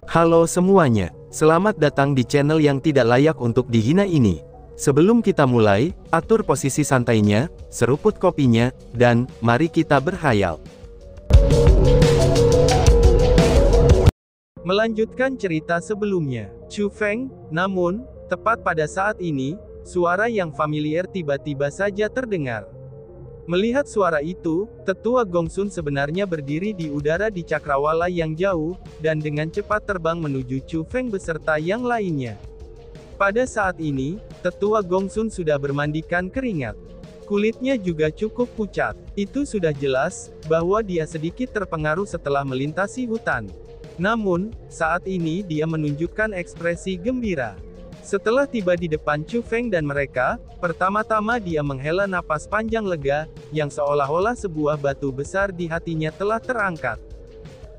Halo semuanya, selamat datang di channel yang tidak layak untuk dihina ini. Sebelum kita mulai, atur posisi santainya, seruput kopinya, dan mari kita berhayal. Melanjutkan cerita sebelumnya, Chu Feng, namun, tepat pada saat ini, suara yang familiar tiba-tiba saja terdengar. Melihat suara itu, tetua Gongsun sebenarnya berdiri di udara di cakrawala yang jauh, dan dengan cepat terbang menuju Chu Feng beserta yang lainnya. Pada saat ini, tetua Gongsun sudah bermandikan keringat. Kulitnya juga cukup pucat. Itu sudah jelas, bahwa dia sedikit terpengaruh setelah melintasi hutan. Namun, saat ini dia menunjukkan ekspresi gembira. Setelah tiba di depan Chu Feng dan mereka, pertama-tama dia menghela napas panjang lega, yang seolah-olah sebuah batu besar di hatinya telah terangkat.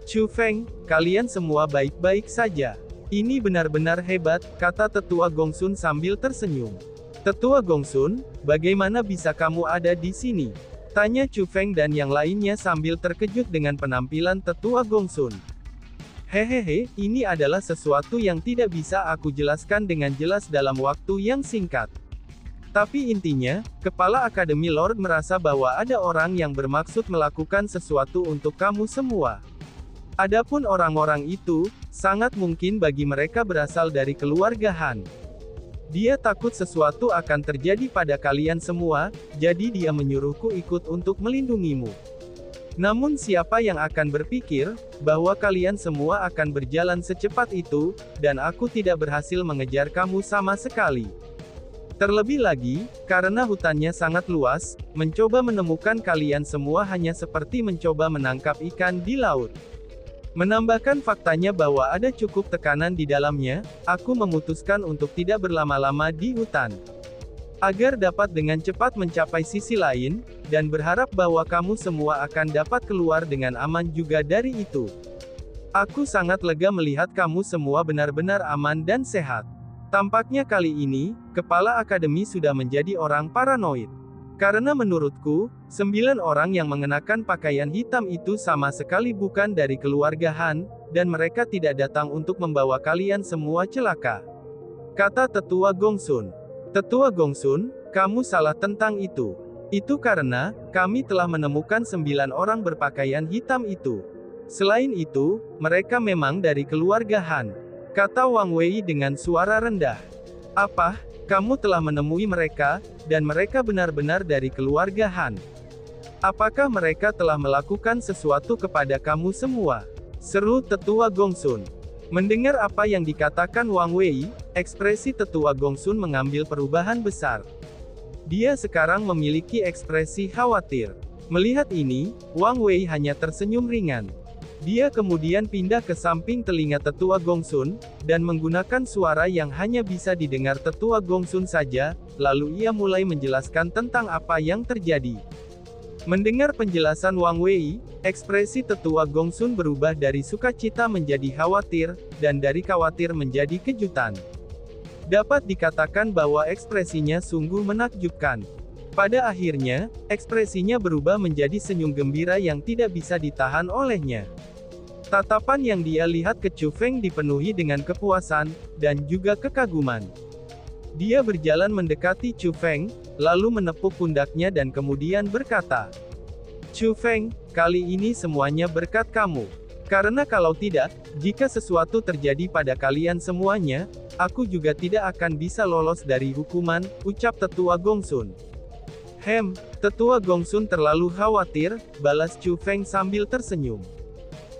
Chu Feng, kalian semua baik-baik saja. Ini benar-benar hebat, kata tetua Gongsun sambil tersenyum. Tetua Gongsun, bagaimana bisa kamu ada di sini? Tanya Chu Feng dan yang lainnya sambil terkejut dengan penampilan tetua Gongsun. Hehehe, ini adalah sesuatu yang tidak bisa aku jelaskan dengan jelas dalam waktu yang singkat. Tapi intinya, Kepala Akademi Lord merasa bahwa ada orang yang bermaksud melakukan sesuatu untuk kamu semua. Adapun orang-orang itu, sangat mungkin bagi mereka berasal dari keluarga Han. Dia takut sesuatu akan terjadi pada kalian semua, jadi dia menyuruhku ikut untuk melindungimu. Namun siapa yang akan berpikir, bahwa kalian semua akan berjalan secepat itu, dan aku tidak berhasil mengejar kamu sama sekali. Terlebih lagi, karena hutannya sangat luas, mencoba menemukan kalian semua hanya seperti mencoba menangkap ikan di laut. Menambahkan faktanya bahwa ada cukup tekanan di dalamnya, aku memutuskan untuk tidak berlama-lama di hutan. Agar dapat dengan cepat mencapai sisi lain, dan berharap bahwa kamu semua akan dapat keluar dengan aman juga dari itu. Aku sangat lega melihat kamu semua benar-benar aman dan sehat. Tampaknya kali ini, Kepala Akademi sudah menjadi orang paranoid. Karena menurutku, 9 orang yang mengenakan pakaian hitam itu sama sekali bukan dari keluarga Han, dan mereka tidak datang untuk membawa kalian semua celaka. Kata tetua Gongsun. Tetua Gongsun, kamu salah tentang itu. Itu karena, kami telah menemukan 9 orang berpakaian hitam itu. Selain itu, mereka memang dari keluarga Han. Kata Wang Wei dengan suara rendah. Apa, kamu telah menemui mereka, dan mereka benar-benar dari keluarga Han? Apakah mereka telah melakukan sesuatu kepada kamu semua? Seru tetua Gongsun. Mendengar apa yang dikatakan Wang Wei, ekspresi tetua Gongsun mengambil perubahan besar. Dia sekarang memiliki ekspresi khawatir. Melihat ini, Wang Wei hanya tersenyum ringan. Dia kemudian pindah ke samping telinga tetua Gongsun, dan menggunakan suara yang hanya bisa didengar tetua Gongsun saja, lalu ia mulai menjelaskan tentang apa yang terjadi. Mendengar penjelasan Wang Wei, ekspresi tetua Gongsun berubah dari sukacita menjadi khawatir, dan dari khawatir menjadi kejutan. Dapat dikatakan bahwa ekspresinya sungguh menakjubkan. Pada akhirnya, ekspresinya berubah menjadi senyum gembira yang tidak bisa ditahan olehnya. Tatapan yang dia lihat ke Chu Feng dipenuhi dengan kepuasan, dan juga kekaguman. Dia berjalan mendekati Chu Feng, lalu menepuk pundaknya dan kemudian berkata, Chu Feng, kali ini semuanya berkat kamu. Karena kalau tidak, jika sesuatu terjadi pada kalian semuanya, aku juga tidak akan bisa lolos dari hukuman, ucap tetua Gongsun. Tetua Gongsun terlalu khawatir, balas Chu Feng sambil tersenyum.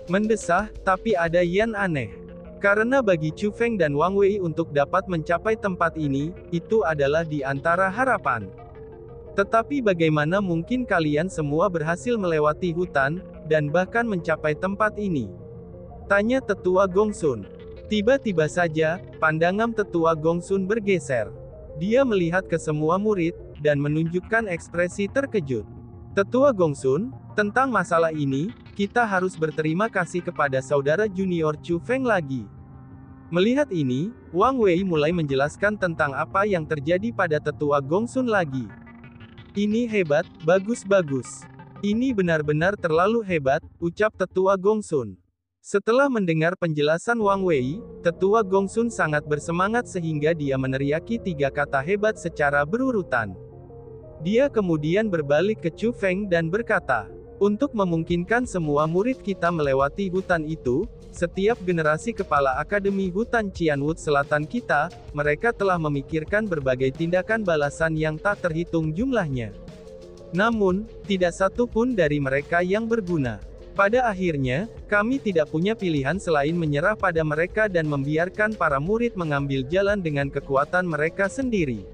Mendesah, tapi ada yang aneh. Karena bagi Chu Feng dan Wang Wei untuk dapat mencapai tempat ini, itu adalah di antara harapan. Tetapi bagaimana mungkin kalian semua berhasil melewati hutan, dan bahkan mencapai tempat ini? Tanya tetua Gongsun. Tiba-tiba saja, pandangan tetua Gongsun bergeser. Dia melihat ke semua murid, dan menunjukkan ekspresi terkejut. Tetua Gongsun, tentang masalah ini, kita harus berterima kasih kepada saudara junior Chu Feng lagi. Melihat ini, Wang Wei mulai menjelaskan tentang apa yang terjadi pada tetua Gongsun lagi. Ini hebat, bagus-bagus. Ini benar-benar terlalu hebat, ucap tetua Gongsun. Setelah mendengar penjelasan Wang Wei, tetua Gongsun sangat bersemangat sehingga dia meneriaki 3 kata hebat secara berurutan. Dia kemudian berbalik ke Chu Feng dan berkata, untuk memungkinkan semua murid kita melewati hutan itu, setiap generasi kepala Akademi Hutan Qianwut Selatan kita, mereka telah memikirkan berbagai tindakan balasan yang tak terhitung jumlahnya. Namun, tidak satu pun dari mereka yang berguna. Pada akhirnya, kami tidak punya pilihan selain menyerah pada mereka dan membiarkan para murid mengambil jalan dengan kekuatan mereka sendiri.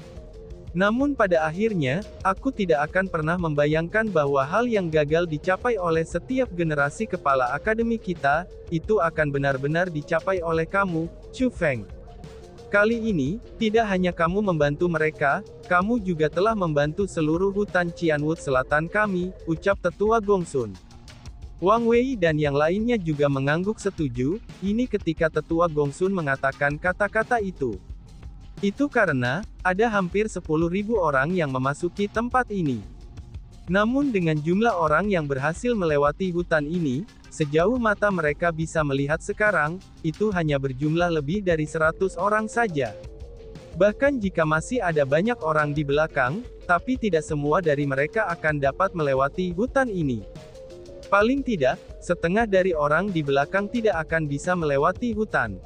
Namun pada akhirnya, aku tidak akan pernah membayangkan bahwa hal yang gagal dicapai oleh setiap generasi kepala akademi kita, itu akan benar-benar dicapai oleh kamu, Chu Feng. Kali ini, tidak hanya kamu membantu mereka, kamu juga telah membantu seluruh hutan Qianwut Selatan kami, ucap tetua Gongsun. Wang Wei dan yang lainnya juga mengangguk setuju, ini ketika tetua Gongsun mengatakan kata-kata itu. Itu karena, ada hampir 10.000 orang yang memasuki tempat ini. Namun dengan jumlah orang yang berhasil melewati hutan ini, sejauh mata mereka bisa melihat sekarang, itu hanya berjumlah lebih dari 100 orang saja. Bahkan jika masih ada banyak orang di belakang, tapi tidak semua dari mereka akan dapat melewati hutan ini. Paling tidak, setengah dari orang di belakang tidak akan bisa melewati hutan.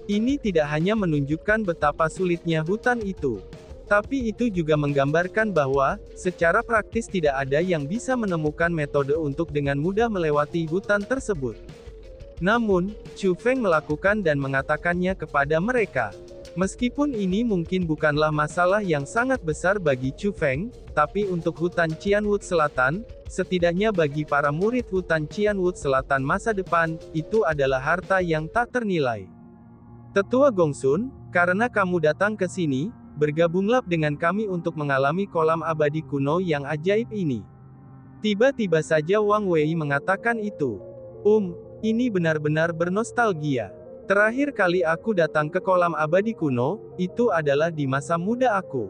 Ini tidak hanya menunjukkan betapa sulitnya hutan itu. Tapi itu juga menggambarkan bahwa, secara praktis tidak ada yang bisa menemukan metode untuk dengan mudah melewati hutan tersebut. Namun, Chu Feng melakukan dan mengatakannya kepada mereka. Meskipun ini mungkin bukanlah masalah yang sangat besar bagi Chu Feng, tapi untuk hutan Qianwut Selatan, setidaknya bagi para murid hutan Qianwut Selatan masa depan, itu adalah harta yang tak ternilai. Tetua Gongsun, karena kamu datang ke sini, bergabunglah dengan kami untuk mengalami kolam abadi kuno yang ajaib ini. Tiba-tiba saja Wang Wei mengatakan itu. Ini benar-benar bernostalgia. Terakhir kali aku datang ke kolam abadi kuno, itu adalah di masa muda aku.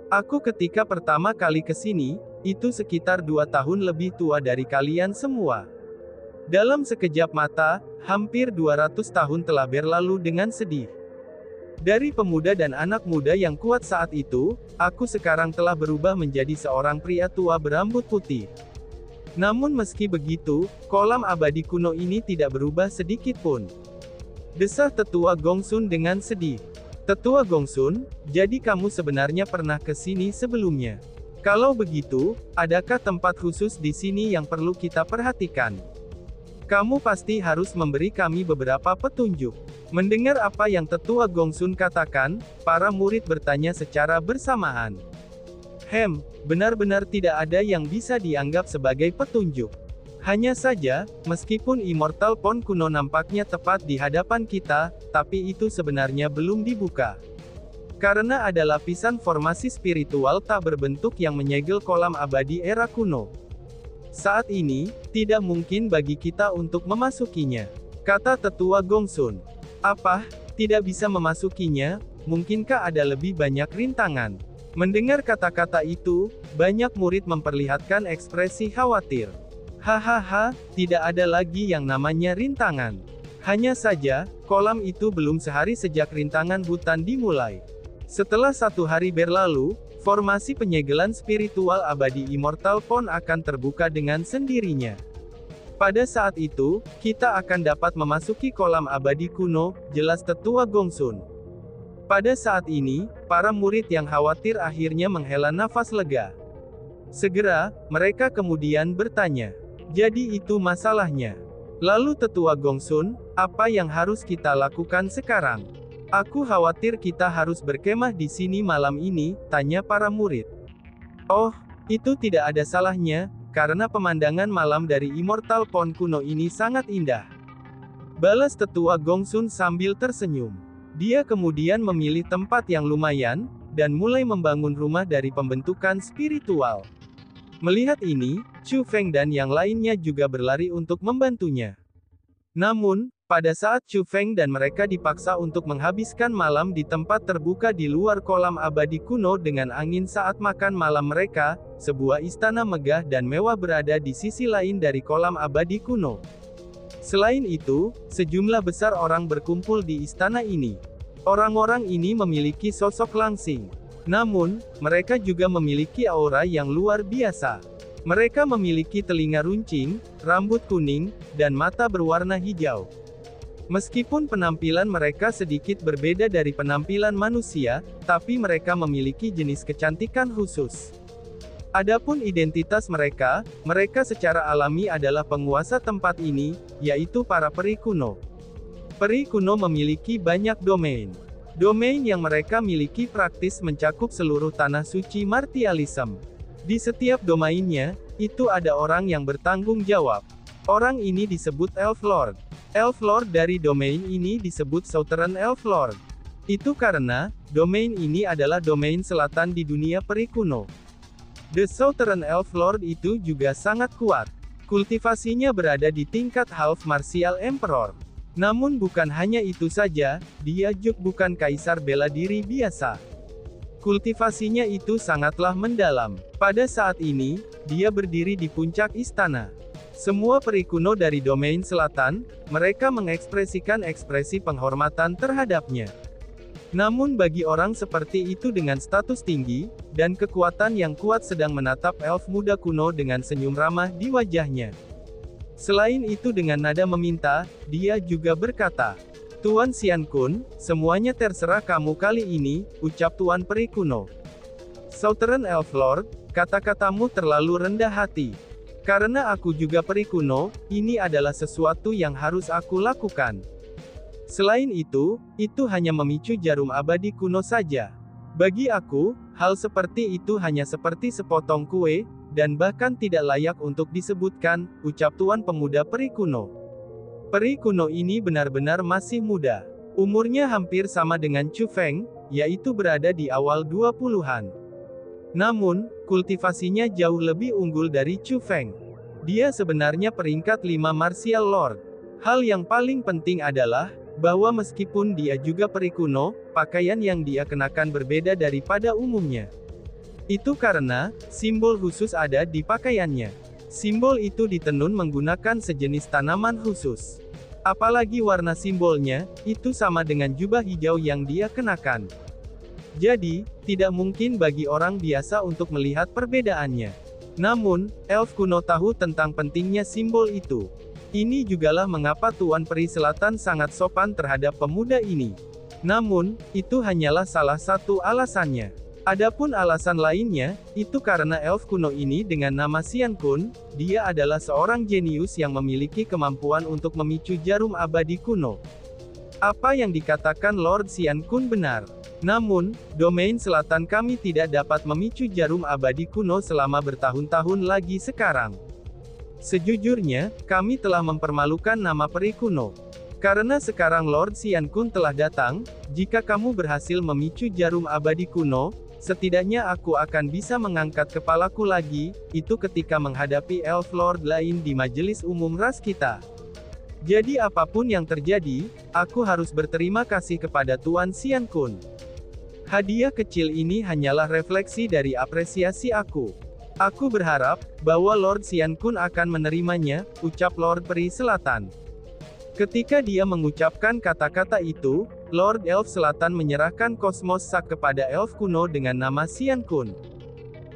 Aku ketika pertama kali ke sini, itu sekitar 2 tahun lebih tua dari kalian semua. Dalam sekejap mata, hampir 200 tahun telah berlalu dengan sedih. Dari pemuda dan anak muda yang kuat saat itu, aku sekarang telah berubah menjadi seorang pria tua berambut putih. Namun meski begitu, kolam abadi kuno ini tidak berubah sedikit pun. Desah tetua Gongsun dengan sedih. Tetua Gongsun, jadi kamu sebenarnya pernah ke sini sebelumnya. Kalau begitu, adakah tempat khusus di sini yang perlu kita perhatikan? Kamu pasti harus memberi kami beberapa petunjuk. Mendengar apa yang tetua Gongsun katakan, para murid bertanya secara bersamaan. Benar-benar tidak ada yang bisa dianggap sebagai petunjuk. Hanya saja, meskipun Immortal Pond kuno nampaknya tepat di hadapan kita, tapi itu sebenarnya belum dibuka. Karena ada lapisan formasi spiritual tak berbentuk yang menyegel kolam abadi era kuno. Saat ini, tidak mungkin bagi kita untuk memasukinya, kata tetua Gongsun. Apa? Tidak bisa memasukinya? Mungkinkah ada lebih banyak rintangan? Mendengar kata-kata itu, banyak murid memperlihatkan ekspresi khawatir. Hahaha, tidak ada lagi yang namanya rintangan. Hanya saja, kolam itu belum sehari sejak rintangan hutan dimulai. Setelah 1 hari berlalu, formasi penyegelan spiritual abadi Immortal Pond akan terbuka dengan sendirinya. Pada saat itu, kita akan dapat memasuki kolam abadi kuno, jelas tetua Gongsun. Pada saat ini, para murid yang khawatir akhirnya menghela nafas lega. Segera, mereka kemudian bertanya. Jadi itu masalahnya. Lalu tetua Gongsun, apa yang harus kita lakukan sekarang? Aku khawatir kita harus berkemah di sini malam ini, tanya para murid. Oh, itu tidak ada salahnya, karena pemandangan malam dari Immortal Pond kuno ini sangat indah. Balas tetua Gongsun sambil tersenyum. Dia kemudian memilih tempat yang lumayan, dan mulai membangun rumah dari pembentukan spiritual. Melihat ini, Chu Feng dan yang lainnya juga berlari untuk membantunya. Namun, pada saat Chu Feng dan mereka dipaksa untuk menghabiskan malam di tempat terbuka di luar kolam abadi kuno dengan angin saat makan malam mereka, sebuah istana megah dan mewah berada di sisi lain dari kolam abadi kuno. Selain itu, sejumlah besar orang berkumpul di istana ini. Orang-orang ini memiliki sosok langsing. Namun, mereka juga memiliki aura yang luar biasa. Mereka memiliki telinga runcing, rambut kuning, dan mata berwarna hijau. Meskipun penampilan mereka sedikit berbeda dari penampilan manusia, tapi mereka memiliki jenis kecantikan khusus. Adapun identitas mereka, mereka secara alami adalah penguasa tempat ini, yaitu para peri kuno. Peri kuno memiliki banyak domain. Domain yang mereka miliki praktis mencakup seluruh tanah suci martialism. Di setiap domainnya, itu ada orang yang bertanggung jawab. Orang ini disebut Elf Lord. Elf Lord dari domain ini disebut Southern Elf Lord. Itu karena, domain ini adalah domain selatan di dunia peri kuno. The Southern Elf Lord itu juga sangat kuat. Kultivasinya berada di tingkat Half Martial Emperor. Namun bukan hanya itu saja, dia juga bukan kaisar bela diri biasa. Kultivasinya itu sangatlah mendalam. Pada saat ini, dia berdiri di puncak istana. Semua peri kuno dari domain selatan, mereka mengekspresikan ekspresi penghormatan terhadapnya. Namun bagi orang seperti itu dengan status tinggi, dan kekuatan yang kuat sedang menatap elf muda kuno dengan senyum ramah di wajahnya. Selain itu dengan nada meminta, dia juga berkata, "Tuan Xian Kun, semuanya terserah kamu kali ini," ucap Tuan Peri Kuno. Southern Elf Lord, kata-katamu terlalu rendah hati. Karena aku juga peri kuno, ini adalah sesuatu yang harus aku lakukan. Selain itu hanya memicu jarum abadi kuno saja. Bagi aku, hal seperti itu hanya seperti sepotong kue, dan bahkan tidak layak untuk disebutkan, ucap Tuan Pemuda Peri Kuno. Peri kuno ini benar-benar masih muda. Umurnya hampir sama dengan Chu Feng, yaitu berada di awal 20-an. Namun, kultivasinya jauh lebih unggul dari Chu Feng. Dia sebenarnya peringkat 5 Martial Lord. Hal yang paling penting adalah, bahwa meskipun dia juga peri kuno, pakaian yang dia kenakan berbeda daripada umumnya. Itu karena, simbol khusus ada di pakaiannya. Simbol itu ditenun menggunakan sejenis tanaman khusus. Apalagi warna simbolnya, itu sama dengan jubah hijau yang dia kenakan. Jadi, tidak mungkin bagi orang biasa untuk melihat perbedaannya. Namun, elf kuno tahu tentang pentingnya simbol itu. Ini jugalah mengapa Tuan Peri Selatan sangat sopan terhadap pemuda ini. Namun, itu hanyalah salah satu alasannya. Adapun alasan lainnya, itu karena elf kuno ini dengan nama Xian Kun, dia adalah seorang jenius yang memiliki kemampuan untuk memicu jarum abadi kuno. Apa yang dikatakan Lord Xian Kun benar. Namun, domain selatan kami tidak dapat memicu jarum abadi kuno selama bertahun-tahun lagi sekarang. Sejujurnya, kami telah mempermalukan nama peri kuno. Karena sekarang Lord Xian Kun telah datang, jika kamu berhasil memicu jarum abadi kuno, setidaknya aku akan bisa mengangkat kepalaku lagi, itu ketika menghadapi Elf Lord lain di majelis umum ras kita. Jadi apapun yang terjadi, aku harus berterima kasih kepada Tuan Xian Kun. Hadiah kecil ini hanyalah refleksi dari apresiasi aku. Aku berharap, bahwa Lord Xian Kun akan menerimanya, ucap Lord Peri Selatan. Ketika dia mengucapkan kata-kata itu, Lord Elf Selatan menyerahkan Cosmos Sack kepada elf kuno dengan nama Xian Kun.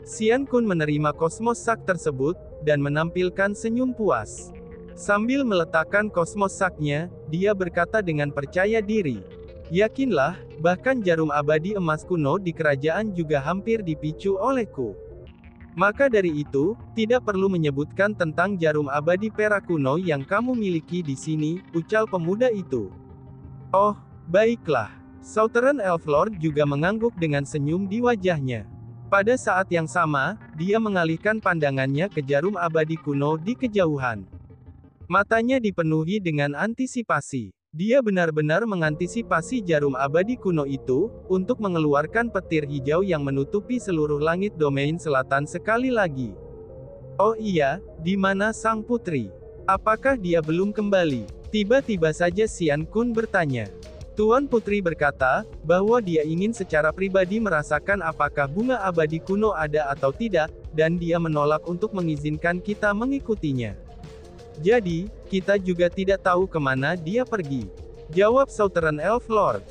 Xian Kun menerima Cosmos Sack tersebut, dan menampilkan senyum puas. Sambil meletakkan Cosmos Sack-nya, dia berkata dengan percaya diri. Yakinlah, bahkan jarum abadi emas kuno di kerajaan juga hampir dipicu olehku. Maka dari itu, tidak perlu menyebutkan tentang jarum abadi perak kuno yang kamu miliki di sini, ucal pemuda itu. Oh, baiklah. Southern Elf Lord juga mengangguk dengan senyum di wajahnya. Pada saat yang sama, dia mengalihkan pandangannya ke jarum abadi kuno di kejauhan. Matanya dipenuhi dengan antisipasi. Dia benar-benar mengantisipasi jarum abadi kuno itu, untuk mengeluarkan petir hijau yang menutupi seluruh langit domain selatan sekali lagi. Oh iya, di mana sang putri? Apakah dia belum kembali? Tiba-tiba saja Xian Kun bertanya. Tuan Putri berkata, bahwa dia ingin secara pribadi merasakan apakah bunga abadi kuno ada atau tidak, dan dia menolak untuk mengizinkan kita mengikutinya. Jadi, kita juga tidak tahu kemana dia pergi. Jawab Southern Elf Lord.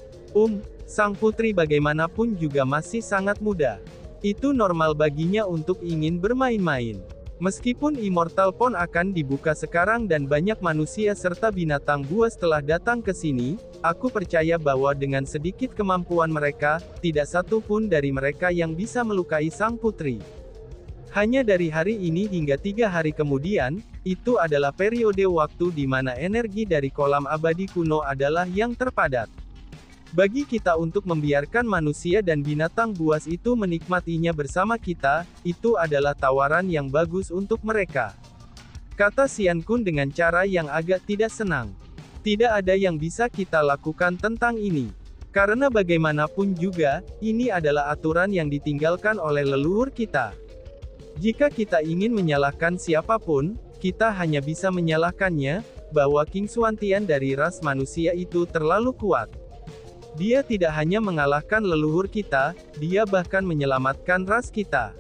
Sang putri bagaimanapun juga masih sangat muda. Itu normal baginya untuk ingin bermain-main. Meskipun Immortal Pond akan dibuka sekarang dan banyak manusia serta binatang buas telah datang ke sini, aku percaya bahwa dengan sedikit kemampuan mereka, tidak satu pun dari mereka yang bisa melukai sang putri. Hanya dari hari ini hingga 3 hari kemudian, itu adalah periode waktu di mana energi dari kolam abadi kuno adalah yang terpadat. Bagi kita untuk membiarkan manusia dan binatang buas itu menikmatinya bersama kita, itu adalah tawaran yang bagus untuk mereka. Kata Xian Kun dengan cara yang agak tidak senang. Tidak ada yang bisa kita lakukan tentang ini. Karena bagaimanapun juga, ini adalah aturan yang ditinggalkan oleh leluhur kita. Jika kita ingin menyalahkan siapapun, kita hanya bisa menyalahkannya, bahwa King Xuantian dari ras manusia itu terlalu kuat. Dia tidak hanya mengalahkan leluhur kita, dia bahkan menyelamatkan ras kita.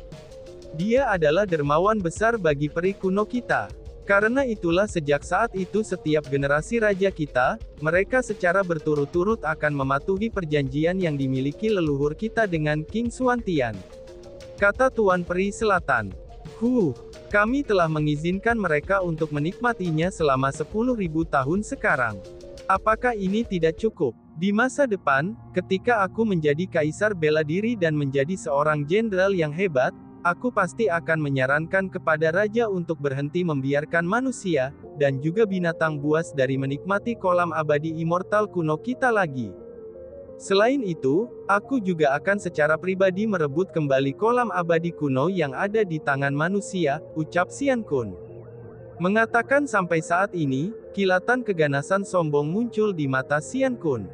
Dia adalah dermawan besar bagi peri kuno kita. Karena itulah sejak saat itu setiap generasi raja kita, mereka secara berturut-turut akan mematuhi perjanjian yang dimiliki leluhur kita dengan King Xuantian. Kata Tuan Peri Selatan. Kami telah mengizinkan mereka untuk menikmatinya selama 10.000 tahun sekarang. Apakah ini tidak cukup? Di masa depan, ketika aku menjadi kaisar bela diri dan menjadi seorang jenderal yang hebat, aku pasti akan menyarankan kepada raja untuk berhenti membiarkan manusia, dan juga binatang buas dari menikmati kolam abadi immortal kuno kita lagi. Selain itu, aku juga akan secara pribadi merebut kembali kolam abadi kuno yang ada di tangan manusia, ucap Xian Kun. Mengatakan sampai saat ini, kilatan keganasan sombong muncul di mata Xian Kun.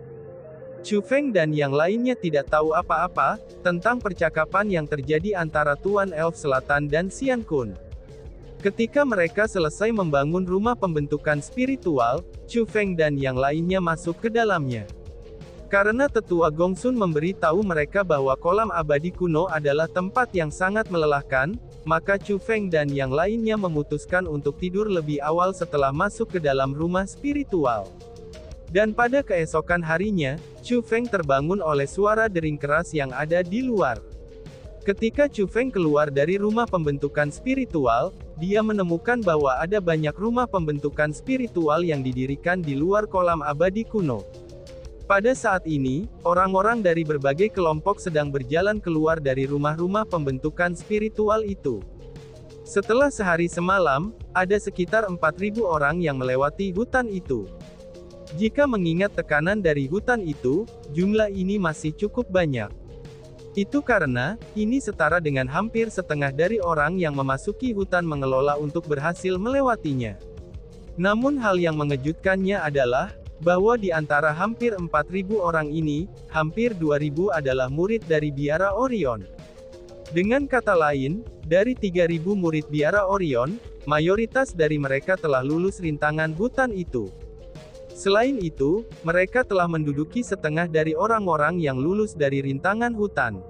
Chu Feng dan yang lainnya tidak tahu apa-apa tentang percakapan yang terjadi antara Tuan Elf Selatan dan Xian Kun. Ketika mereka selesai membangun rumah pembentukan spiritual, Chu Feng dan yang lainnya masuk ke dalamnya. Karena tetua Gongsun memberi tahu mereka bahwa kolam abadi kuno adalah tempat yang sangat melelahkan, maka Chu Feng dan yang lainnya memutuskan untuk tidur lebih awal setelah masuk ke dalam rumah spiritual. Dan pada keesokan harinya, Chu Feng terbangun oleh suara dering keras yang ada di luar. Ketika Chu Feng keluar dari rumah pembentukan spiritual, dia menemukan bahwa ada banyak rumah pembentukan spiritual yang didirikan di luar kolam abadi kuno. Pada saat ini, orang-orang dari berbagai kelompok sedang berjalan keluar dari rumah-rumah pembentukan spiritual itu. Setelah sehari semalam, ada sekitar 4.000 orang yang melewati hutan itu. Jika mengingat tekanan dari hutan itu, jumlah ini masih cukup banyak. Itu karena, ini setara dengan hampir setengah dari orang yang memasuki hutan mengelola untuk berhasil melewatinya. Namun hal yang mengejutkannya adalah, bahwa di antara hampir 4.000 orang ini, hampir 2.000 adalah murid dari Biara Orion. Dengan kata lain, dari 3.000 murid Biara Orion, mayoritas dari mereka telah lulus rintangan hutan itu. Selain itu, mereka telah menduduki setengah dari orang-orang yang lulus dari rintangan hutan.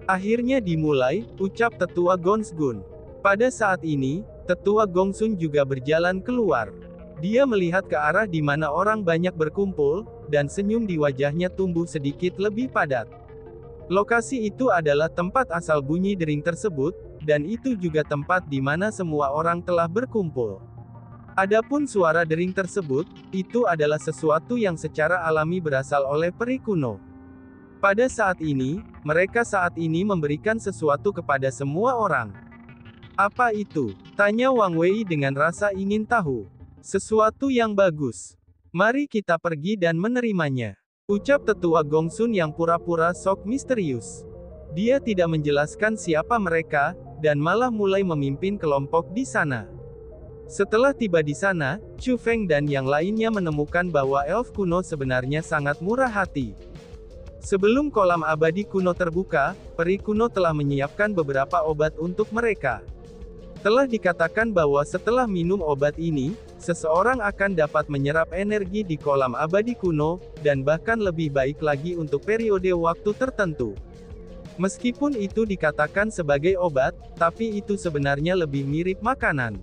Akhirnya dimulai, ucap Tetua Gongsun. Pada saat ini, Tetua Gongsun juga berjalan keluar. Dia melihat ke arah di mana orang banyak berkumpul, dan senyum di wajahnya tumbuh sedikit lebih padat. Lokasi itu adalah tempat asal bunyi dering tersebut, dan itu juga tempat di mana semua orang telah berkumpul. Adapun suara dering tersebut, itu adalah sesuatu yang secara alami berasal oleh peri kuno. Pada saat ini, mereka saat ini memberikan sesuatu kepada semua orang. Apa itu? Tanya Wang Wei dengan rasa ingin tahu. Sesuatu yang bagus. Mari kita pergi dan menerimanya. Ucap Tetua Gongsun yang pura-pura sok misterius. Dia tidak menjelaskan siapa mereka, dan malah mulai memimpin kelompok di sana. Setelah tiba di sana, Chu Feng dan yang lainnya menemukan bahwa elf kuno sebenarnya sangat murah hati. Sebelum kolam abadi kuno terbuka, peri kuno telah menyiapkan beberapa obat untuk mereka. Telah dikatakan bahwa setelah minum obat ini, seseorang akan dapat menyerap energi di kolam abadi kuno, dan bahkan lebih baik lagi untuk periode waktu tertentu. Meskipun itu dikatakan sebagai obat, tapi itu sebenarnya lebih mirip makanan.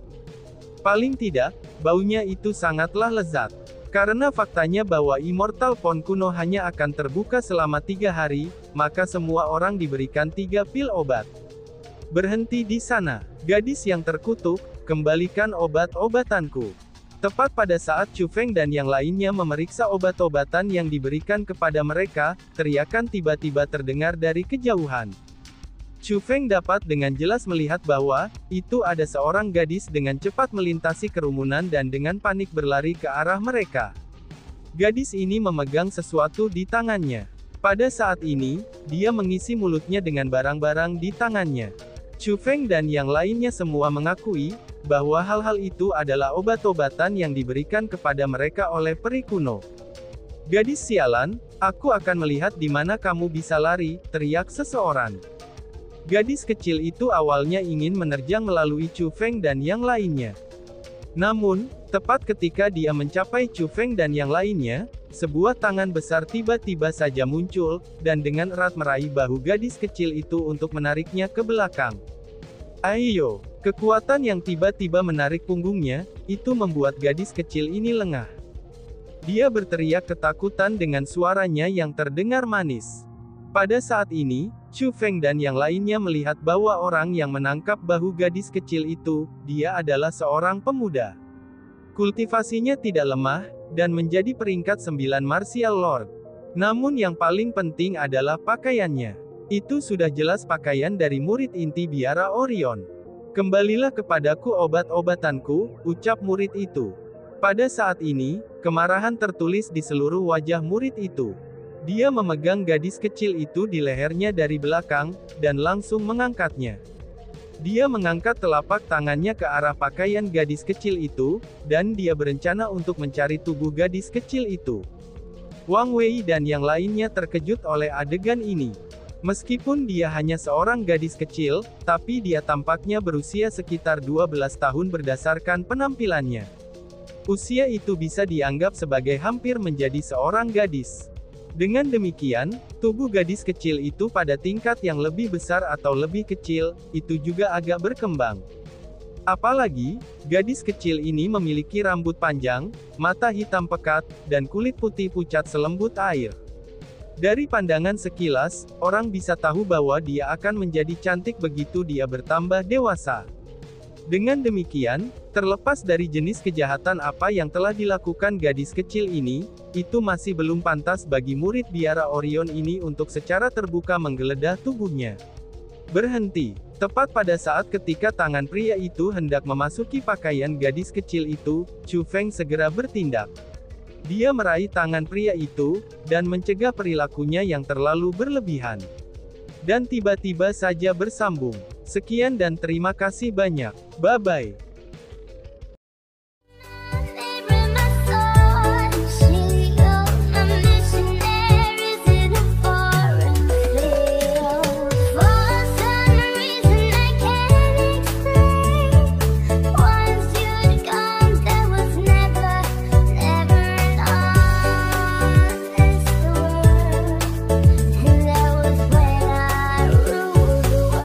Paling tidak, baunya itu sangatlah lezat. Karena faktanya bahwa Immortal Pond kuno hanya akan terbuka selama 3 hari, maka semua orang diberikan 3 pil obat. Berhenti di sana, gadis yang terkutuk, kembalikan obat-obatanku. Tepat pada saat Chu Feng dan yang lainnya memeriksa obat-obatan yang diberikan kepada mereka, teriakan tiba-tiba terdengar dari kejauhan. Chu Feng dapat dengan jelas melihat bahwa, itu ada seorang gadis dengan cepat melintasi kerumunan dan dengan panik berlari ke arah mereka. Gadis ini memegang sesuatu di tangannya. Pada saat ini, dia mengisi mulutnya dengan barang-barang di tangannya. Chu Feng dan yang lainnya semua mengakui, bahwa hal-hal itu adalah obat-obatan yang diberikan kepada mereka oleh peri kuno. Gadis sialan, aku akan melihat di mana kamu bisa lari, teriak seseorang. Gadis kecil itu awalnya ingin menerjang melalui Chu Feng dan yang lainnya. Namun, tepat ketika dia mencapai Chu Feng dan yang lainnya, sebuah tangan besar tiba-tiba saja muncul, dan dengan erat meraih bahu gadis kecil itu untuk menariknya ke belakang. Ayo! Kekuatan yang tiba-tiba menarik punggungnya, itu membuat gadis kecil ini lengah. Dia berteriak ketakutan dengan suaranya yang terdengar manis. Pada saat ini, Chu Feng dan yang lainnya melihat bahwa orang yang menangkap bahu gadis kecil itu, dia adalah seorang pemuda. Kultivasinya tidak lemah, dan menjadi peringkat 9 Martial Lord. Namun yang paling penting adalah pakaiannya. Itu sudah jelas pakaian dari murid inti biara Orion. Kembalilah kepadaku obat-obatanku, ucap murid itu. Pada saat ini, kemarahan tertulis di seluruh wajah murid itu. Dia memegang gadis kecil itu di lehernya dari belakang, dan langsung mengangkatnya. Dia mengangkat telapak tangannya ke arah pakaian gadis kecil itu, dan dia berencana untuk mencari tubuh gadis kecil itu. Wang Wei dan yang lainnya terkejut oleh adegan ini. Meskipun dia hanya seorang gadis kecil, tapi dia tampaknya berusia sekitar 12 tahun berdasarkan penampilannya. Usia itu bisa dianggap sebagai hampir menjadi seorang gadis. Dengan demikian, tubuh gadis kecil itu pada tingkat yang lebih besar atau lebih kecil, itu juga agak berkembang. Apalagi, gadis kecil ini memiliki rambut panjang, mata hitam pekat, dan kulit putih pucat selembut air. Dari pandangan sekilas, orang bisa tahu bahwa dia akan menjadi cantik begitu dia bertambah dewasa. Dengan demikian, terlepas dari jenis kejahatan apa yang telah dilakukan gadis kecil ini, itu masih belum pantas bagi murid biara Orion ini untuk secara terbuka menggeledah tubuhnya. Berhenti. Tepat pada saat ketika tangan pria itu hendak memasuki pakaian gadis kecil itu, Chu Feng segera bertindak. Dia meraih tangan pria itu, dan mencegah perilakunya yang terlalu berlebihan. Dan tiba-tiba saja bersambung. Sekian dan terima kasih banyak. Bye-bye.